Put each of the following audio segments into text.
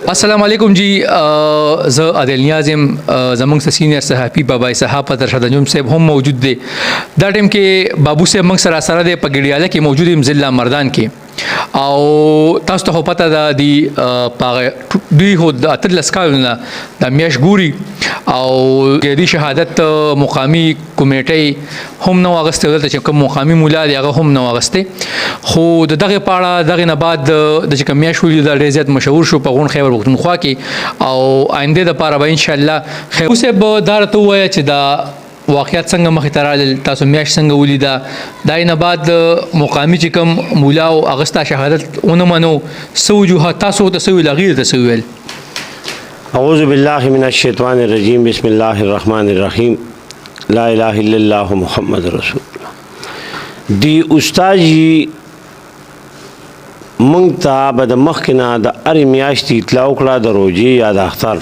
السلام علیکم جی زه عادل نیاز یم زموږ څه سینیر صحافي بابا صحافه ترشد انجم صاحب هم موجود دی دا ټیم کې بابو صاحب موږ سره دی په ګډیاله کې موجود یم ضلع مردان کې او تاسو ته خو پته ده دوی خو د اتلس کالو نه د میاشت ګوري او د شهادت مقامي کمیټۍ هم نو اغسته دلته چې کوم مقامي مولا دی هغه هم نو اغسته خو د دغه پاړه دغه نه بعد د چې کوم میاشت ولې د ډېر زیات مشهور شو په غون خیبر پښتونخوا کې او آینده د پاره به ان شاء الله خیر صاحب دا راته ووایه چې دا واقعیت څنګه مخې ته راغلل تاسو میاشت څنګه ولیده دا نه بعد مقامي چې کوم مولا او اغستا شهادت ونه منو څه وجوهات تاسو ته څه ویل هغې ته څه ویل اعوذ بالله من الشیطان الرجیم بسم الله الرحمن الرحیم لا اله الا الله محمد رسول الله دی استاد جی مونږ ته به د مخکې نه د هرې میاشتې اطلاع وکړه د روژې یا د اختر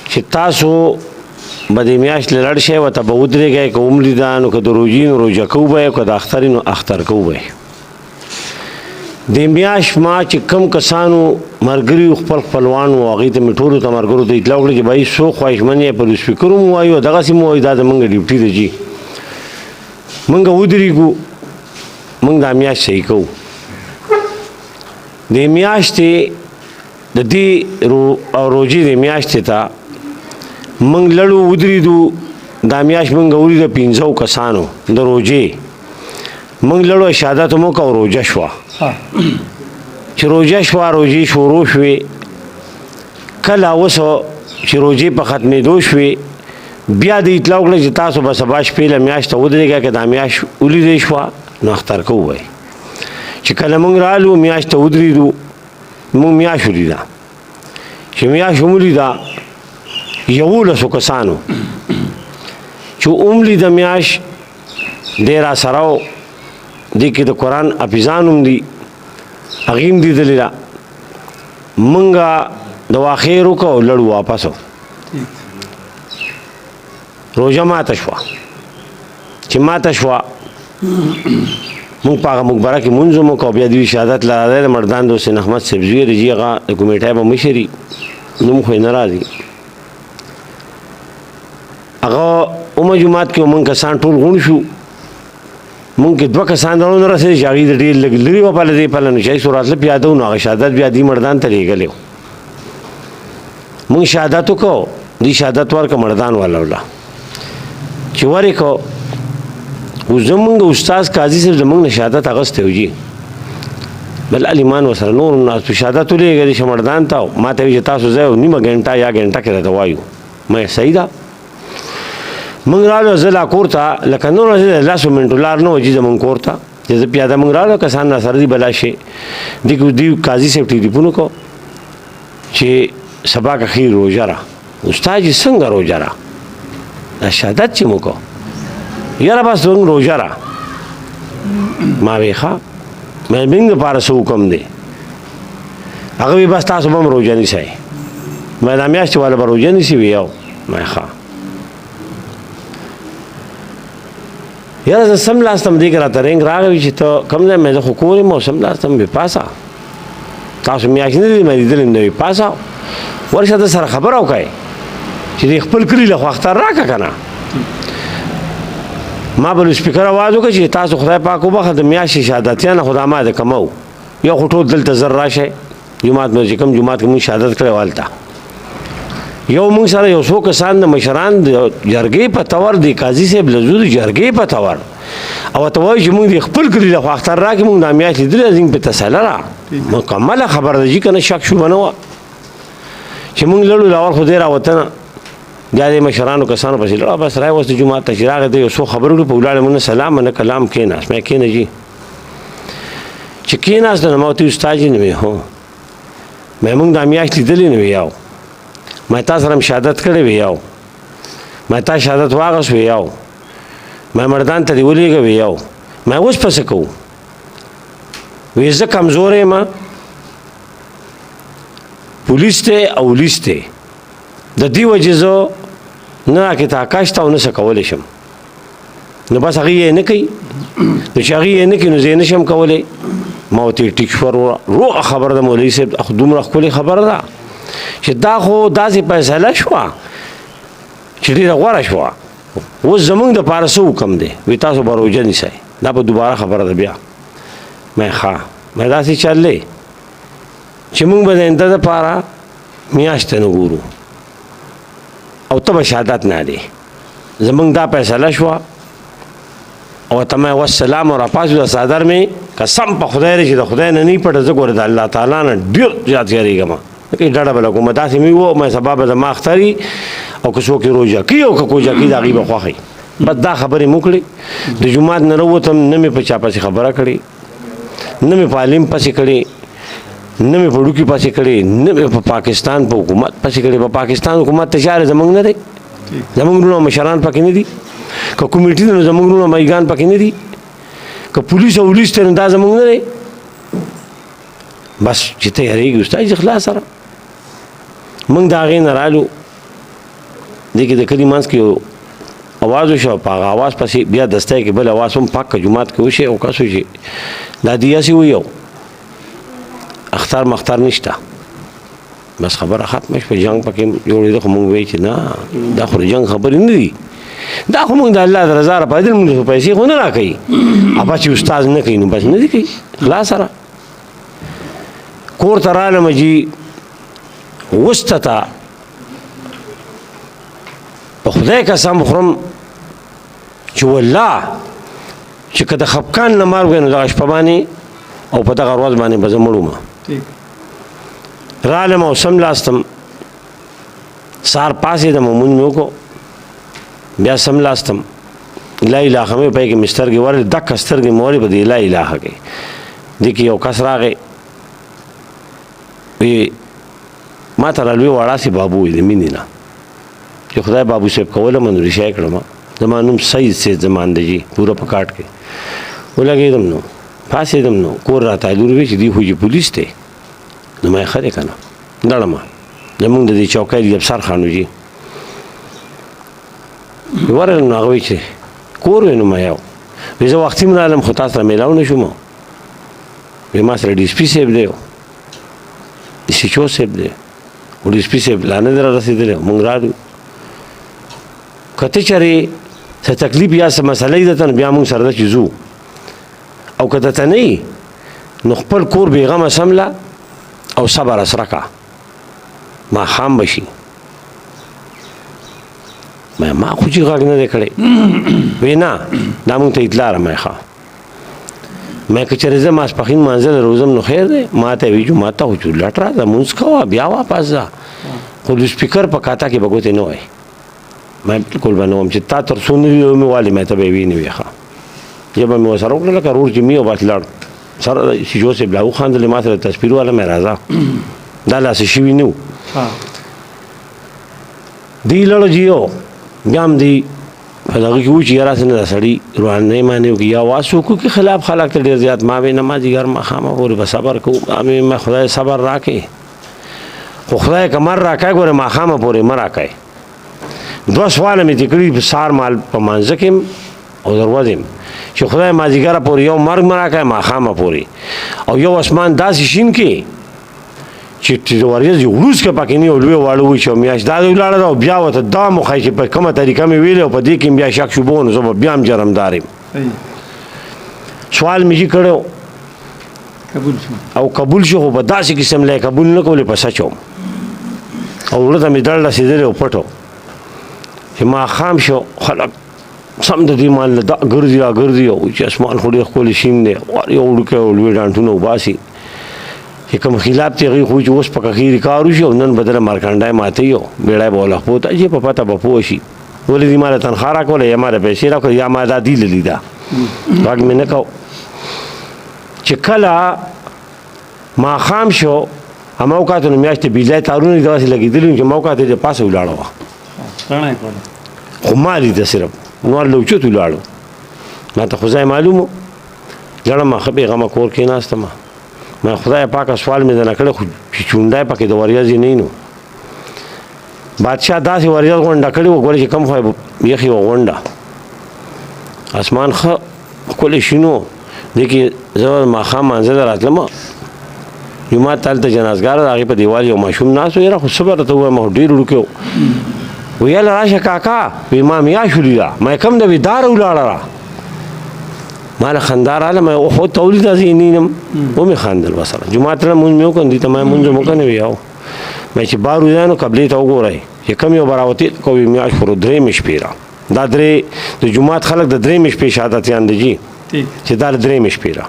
چې تاسو به د میاشت له لړ شئ ورته به ودرېږئ که عمرې ده نو که د روژې نو روژه کوو به یې که د اختر نو اختر کوو به د میاشت ما چې کم کسانو ملګري خپل خپلوان وو هغوی ته مې ټولو ته ملګرو ته اطلاع وکړه چې بهی څوک خواهشمند یې په لوسپیکرو مو وایو دغسې مو وایو دا زموږ ډیوټي ده جي مونږ ودرېږو مونږ دا میاشت صحیح کوو د میاشتې د دې روژې د میاشتې ته مونږ لړو ودرېدو دا میاشت مونږ ولیده 15 کسانو د روژې مونږ لړو شهادت مو وکړه او روژه شوه چې روژه شوه روژې شروع شوې کله اوس چې روژې په ختمېدو شوې بیا د اطلاع وکړه چې تاسو به سبا شپې له میاشت ته ودرېږئ که دا میاشت ولیدې شوه نو اختر کوو به چې کله مونږ رالو میاشت ته ودرېدو مونږ میاشت ولیده چې میاشت هم ولیده 11 کسانو چې ولیده میاشت دی راسره و دې کې د قرآن حافظان هم دي هغې هم لیدلې ده مونږ دوا خیر وکړه او لړو واپس روژه ماته شوه چې ماته شوه مونږ په هغه مقبره کې مونځ هم وکړو بیا دوی شهادت له راځی د مردان د حسین احمد صاحب زوی دی هغه د کمیټۍ به مشر وي نوم خو یې نه راځي هغه اومه جومات کې مونږ کسان ټول غونډ شو مونږ کې 2 کسان درو نه رسېدي چې هغوی د ډېر لږ لرې وپاله دې پله نو چې هېڅ راتله پیاده و نو هغه شهادت بیا دې مردان ته لېږلی و مونږ شهادت وکړو دې شهادت ورکړه مردان والا وله چې ورې کړو اوس زمونږ استاد قاضي صاحب زمونږ نه شهادت اخیستی و جي بل علیمان ورسره نور هم ناست و شهادت ولېږه دې مردان ته ما ته وایي چې تاسو ځئ نیمه ګنټه یا ګنټه کې راته وایو ما صحیح ده مونږ رالو زه لا کور ته لکه نور لسو منټو لار نه و جي زمونږ کور ته چې زه پیاده مونږ رالو کسان راسره دي بلا شي دوی قاضي صاحب ټلیفون وکړو چې سبا که خیر روژه را استاد جي څنګه روژه را دا شهادت چې مو وکړو یاره بس زموږ روژه را ما ویې ښه مې دپاره څه حکم دی هغه وی بس تاسو به هم روژه نیسئ ما دا میاشتې والا به روژه نیسي وی یو ما ښه یاره زه سملاستم دې کې راته رنګ راغی چې ته کوم ځای مې زه خو کور یم او سملاستم بې پاسه تاسو میاشت نه دی مې لیدلی م د بې پاسه ورشه ده سره خبره وکړئ چې دې خپل کلي له خو اختر راکړه که نه ما به سپیکر اواز وکړه چې تاسو خدای پاک وبخښه د میاشتې شهادتیانه خو دا ما د کمو یو خو ټول دلته زر راشئ جومات مې چې کوم جومات کې مونږ شهادت کړی و هلته یو مونږ سره یو څو کسان د مشران د جرګې په تور دی قاضي صاحب له زو د جرګې په تور او ورته وایي چې مونږ دې خپل کلي له خو اختر راکړي مونږ دا میاشت لیدلې زموږ په تسله را مکمله خبره ده جي که نه شک شوبه نه وه چې مونږ لړو لاول خو دی راوته نه بیا د مشرانو کسانو پسې لړه بس راوسته جومات ته چې راغی ته یو څو خبرې وکړې په ولاړې مو نه سلام نه کلام کېناست مې کېنه جي چې کېناست نو ما ورته استاد جي نه مې هو مې مونږ دا میاشت لیدلې نه وي یو ما تا سره شهادت کړی وی یو ما تا شهادت واغس وی یو ما مردان ته دی ولېږه وی یو ما اوس پسې کوو وی زه کمزوری یم پولیس دی او لیس دی د دې وجې زه نه راکې طاقت شته او نه څه کولی شم نو بس هغوی یې نه کوي نو چې هغوی یې نه کوي نو زه یې نه شم کولی ما ورته ټیک شو روغه خبره ده مولوي صاحب خو دومره ښکلې خبره ده چې دا خو داسې فیصله شوه چې ډېره غوره شوه اوس زمونږ دپاره څه حکم دی وایي تاسو به روژه نیسئ دا به دوباره خبره ده بیا مې ښه مې داسې چل دی چې مونږ به د انده دپاره میاشت نه ګورو او ته به شهادت نه دی زمونږ دا فیصله شوه او ته مې والسلام او راپاسو د صادر مې قسم په خدای دی چې د خدای نه نه پټه زه ګوره د الله تعالی نه ډېر زیات یېرېږم کې ډډه به لګوم داسې مې و مې سبا به زما اختري او که څوک یې روژه کوي او که کوژه کوي د هغې به خوښوي بس دا خبرې مو کړې د جومات نه راووتم نه مې په چا پسې خبره کړې نه مې په عالم پسې کړې نه مې په ډوکي پسې کړې نه مې په پاکستان په حکومت پسې کړې په پاکستان حکومت ته چارې زموږ نه دی زموږ وروڼه مشران پکې نه دي که کمیټي دی نو زموږ وروڼه مایګان پکې نه دي که پولیس او ولیس دی نو دا زموږ نه دی بس چې ته یېرېږي استاد چې خلاص سره موږ د هغې نه رالو دې کې د کلي منځ کې یو اواز وشو په هغه اواز پسې بیا دستی کې بل اواز هم پاک جومات کې وشي او کس وشي دا دیاسې ویو اختر مختار نشته بس خبره ختمه شوه جنګ پکې جوړېده خو موږ وایي چې نه دا خو د جنګ خبرې نه دي دا خو موږ د الله د رضا لپاره دل موږ پیسې خو نه راکوي اپا چې استاد نه کوي نو بس نه دي کوي خلاص سره کور ته رالم جي وسته ته په خدای قسم خورم چې والله چې که د خفقان نه مرګ وی نو دغه شپه باندې او په دغه ورځ باندې به زه مړ وم رالم او سملاستم سهار پاڅېدم مونځ مې وکړو بیا سملاستم لا الهه مې پای کې مې سترګې ورلې دکه سترګې مې ورلې په دې لا الهه کې دې کې یو کس راغی وی ما ته رالوی واړاسې بابو وي د مینې نه چې خدای بابو صاحب کوله من ریشای کړم زما نوم سید سید زمان دی جی پوره په کاټ کې ولګېدم نو پاڅېدم نو کور راته لور وی چې دی خو چې پولیس دی نو ما یې ښه دی که نه لاړم زمونږ د دې چوکۍ د افسر خانو جي ورغلم نو هغه وایي چې کور وی نو ما یو وی زه وختي م رالم خو تا سره میلاو نه شوم وی ما سره ډي اس پي صاحب دی د سیچو صاحب دی او ډي اس پي صاحب لا نه دی را رسېدلی مونږ راغلو که ته چېرې څه تکلیف یا څه مسله یې درته نو بیا مونږ سره ده چې ځو او که درته نه وي نو خپل کور بېغمه سمله او صبر اسره کا ماښام به شي ما خو چې غږ نه دی کړی وی نه دا مونږ ته اطلاع رامې ښه مې که چېرې زه ماسپښین مانځه روزم نو خیر دی ما ته وي جومات ته خو چې لټ راځه لمونځ کوه بیا واپس ځه خو د سپیکر په کاته کې به ګوتې نه وایي ما بالکل به نه وم چې تا تر څو نه وي مې والې مې ته به یې وي نه وي ښه ژبه مې ورسره وکړه لکه رور چې مې او بس لاړ سره سیجو صاحب لا وخندلې ما سره تصویر والا مې راځه دا لاسې شوي نه و دی لړو جیو بیا هم دی په دغه کې و چې یاره څه نه دا سړي روانۍ معنی وکړي یا واس وکړو کې خلاف خلک ته ډېر زیات ما وې نه ما جګر ماښامه پورې به صبر کوو مې خدای صبر راکړي خو خدای که مر راکړی ګوره ماښامه پورې مه راکړی دوه سواله مې دې کړي سهار مال په مانځه کې او د ورځې چې خدای مازدیګره پورې یو مرګ مه راکړی ماښامه پورې او یو اسمان داسې شین کې چې د ورځې وروز کې پکې نه یو لوی واړه وي چې میاشت دا ولاړه ده او بیا ورته دا مو ښایي چې په کومه طریقه مې ویلې او په دې کې بیا شک شوبه نو زه به بیا هم جرمدار یم سوال مې چې کړی او قبول شو خو په داسې قسم لی قبول نه کولې په سچ وم او زړه ته مې دړ رسېدلی او پټ چې ماښام شو خلک سم د دې مال دا ګرځي را ګرځي او چې اسمان خو ډېر ښکلی شین دی یو وړوکی او لوی ډانټونه وباسي چې کوم خلاف ته هغوی خو چې اوس په کښې کار وشي او نن بدله مارکانډی ماتوي او بیړی به ولخ پوته چې په پته به پوه شي ولې دې ما له تنخوا راکوله یا ما له پیسې راکړه یا ما دا دي لیدي دا غږ مې نه کو چې کله ماښام شو همه اوقاتو نه میاشتې بجلی تارونه داسې لګېدلي چې ما اوقات یې د پاسه ولاړه وه خو ما لیده صرف نور له اوچت ولاړو ما ته خو ځای معلوم و لړم ښه بېغمه کور کېناستم ما خدای پاکه سوال مې درنه کړی خو چې چونډی پکې د وریځې نه نو بادشاه داسې وریځ غونډه کړې وه ګوره چې کم خو یخې وه غونډه اسمان ښه ښکلی شین و دې کې زه ماښام مانځه ته راتلم جومات ته هلته جنازګار د هغې په دیوال یو ماشوم ناست و یاره خو څه به راته ووایم خو ډېر وړوکی و ویل راشه کاکا وی ما میاشت ولیده ما کم ده وي داره ولاړه را ما له خندا راغله ما خو ته ولیده زه یې نینم ومې خندل ورسره جومات ته لمونځ مې وکړم دوی ته ما لمونځ مې وکړ وی او ما چې بار وځای نو قبلې ته وګورئ چې کم یو به راوتې کو وي میاشت خو درېیمې شپې را دا درې د جومات خلک د درېیمې شپې شهادتیان دي جي چې دا له درېیمې شپې را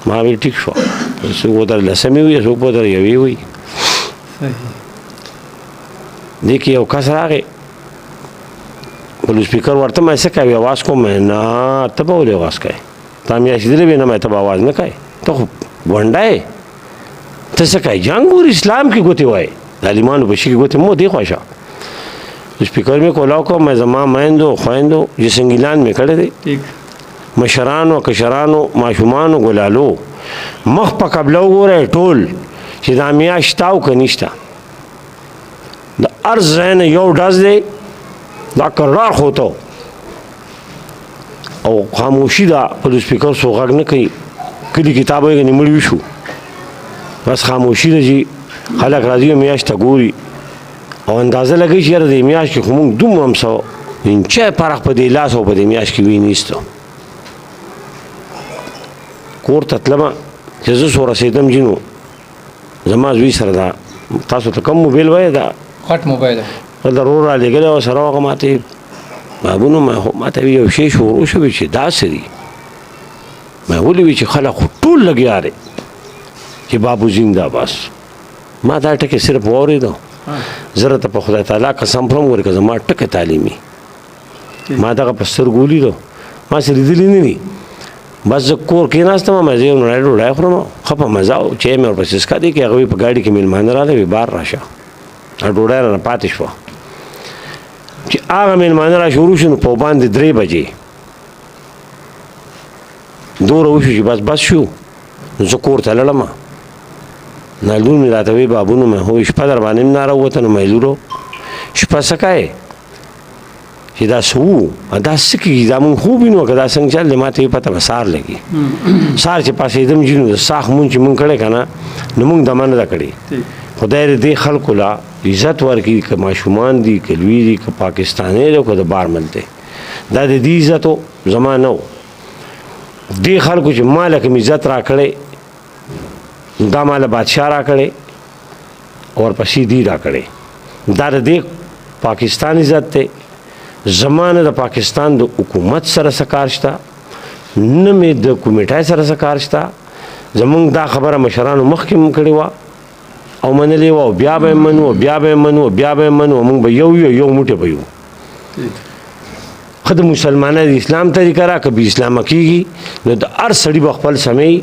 ما ویل ټیک شو څوک به در لسمې وي څوک به در یوې وي دې کې یو کس راغی په سپیکر ورته ما څه کوي اواز کوم نه ته به ولې اواز کوې تا میاشتېدلی وې نه ما ته به اواز نه کوې ته خو ګونډه یې ته څه کوې جنګ ور اسلام کې ګوتې وایې د عالمانو په شي کې ګوتې مو دې خواشه سپیکر مې کولاو کوم ما زما میندو خویندو جسنګیلان مې کړی دی مشرانو کشرانو ماشومانو ګلالو مخ په قبله وګورئ ټول چې دا میاشت شته او که نشته د هر ځای نه یو ډز دی دا کرار خوته او خاموشي ده په سپیکر څوک غږ نه کوي کلي کتاب یې ګنې مړ وي شو بس خاموشي ده چې خلک راځي میاشت ته ګوري او اندازه لګوي چې یاره دې میاشت کې خو موږ دومره هم څه انچی فرق په دې لاس او په دې میاشت کې وی نیسته کور ته تلمه چې زه څو رسېدم جینو زما زوی سره دا تاسو ته کوم موبایل وایې دا غټ موبایل ضرور را لېږلی او سره هغه ماته بابونو ما ته یو شی شروع شوی چې داسې دي ما ولې وي چې خلک خو ټول لګیا دی چې بابو زنده بس ما دا ټکې صرف واورېدو زه راته په خدای تعالی قسم خورم ګورې که زما ټکه تعلیمي ما دغه په سترګو ولیدو ما څه لیدلي نه دي بس زه کور کېناستم مزه یې نړۍ ډوډۍ خورم ښه په مزه او چای مې ورپسې څښه دی که هغه وي په ګاډي کې مېلمانه راغلی وي بار راشه ډوډۍ رانه پاتې شوه چې هغه مېلمانه را شروع شو نو په باندې 3 بجې دوره وشو چې بس شو نو زه کور ته لاړم نه لور مې راته وی بابونو مې هو شپه در باندې هم نه راووته نو مې لورو شپه څه کوې چې دا څه وو دا څه کېږي دا مونږ خوب وینو که دا څنګه چل دی ما ته یې پته به سهار لګي سهار چې پاڅېدم جینو د ساخ مونځ چې مونږ کړی که نه نو مونږ دمه نه ده کړې خدای دې خلکو لا عزت ورکړي که ماشومان دي که لوی دي که پاکستانی دی که د بار ملک دی دا د دې عزت زما نه و دې خلکو چې ما له کوم عزت را کړی دا ما له بادشاه را کړی ورپسې دی را کړی دا د دې پاکستان عزت دی زما نه د پاکستان د حکومت سره څه کار شته نه مې د کمیټۍ سره څه کار شته زمونږ دا خبره مشرانو مخکې هم کړې وه او منلې وه او بیا به یې منو بیا به یې منو بیا به یې منو موږ به یو موټی به یو ښه د مسلمانۍ د اسلام طریقه را که بې اسلامه کېږي نو د هر سړي به خپل سموي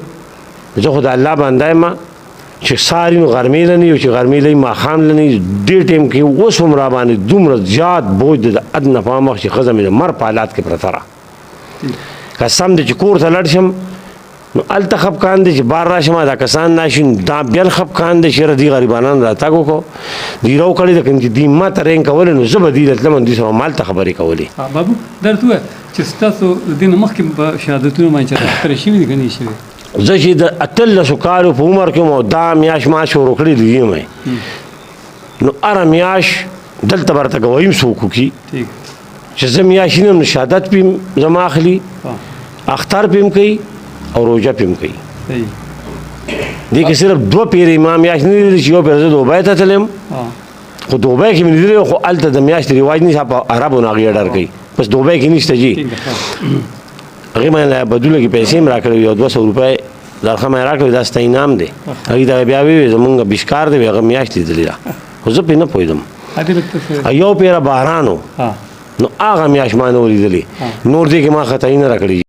زه خو د الله بنده یم چې ساري نو غرمې له نه یو چې غرمې لهی ماښام له نه دې ټایم کې اوس هم را باندې دومره زیات بوج د ادنه پام وخت چې ښځه مې د مر په حالات کې پرته را قسم دی چې کور ته لاړ شم نو هلته خفقان دی چې بار راشم دا کسان ناشي دا بیا خفقان دی چې یاره دې غریبانان راتګ وکړو دوی راوکړی ده که دوی ما ته رینګ کولی نو زه به دوی ته تلم دوی سره مالته خبرې کولې بابو دا راته ووایه چې ستاسو د دې نه مخکې په شهادتونو باندې چېرته خطرې شوي دي که نه شوي زه چې د 18 کالو په عمر کې مو دا میاشت ما شروع کړې دي یم نو هره میاشت دلته به راته ګوایم څوک وکړي چې زه میاشت یم نو شهادت پې زما اخلي اختر پې هم کوي او روژه پې هم کوي دې کې صرف 2 پیرې ما میاشت نه لیدلې چې یو پیر زه دوبۍ ته تلم خو دوبۍ کې مې لیدلې خو هلته د میاشتې رواج نشته په عربو نه هغې ډر کوي بس دوبۍ کې نشته جي هغې باندې بدلو کې پیسې هم را کړې یو 200 روپۍ درخه مې را کړې دا ستا انعام دی هغې ته بیا ویې زمونږ بشکار دی هغه میاشت لیدلې ده خو زه پرې نه پوهېدم یو پیره باران و نو هغه میاشت ما نه ولیدلې نور دې کې ما خطایي نه را کړې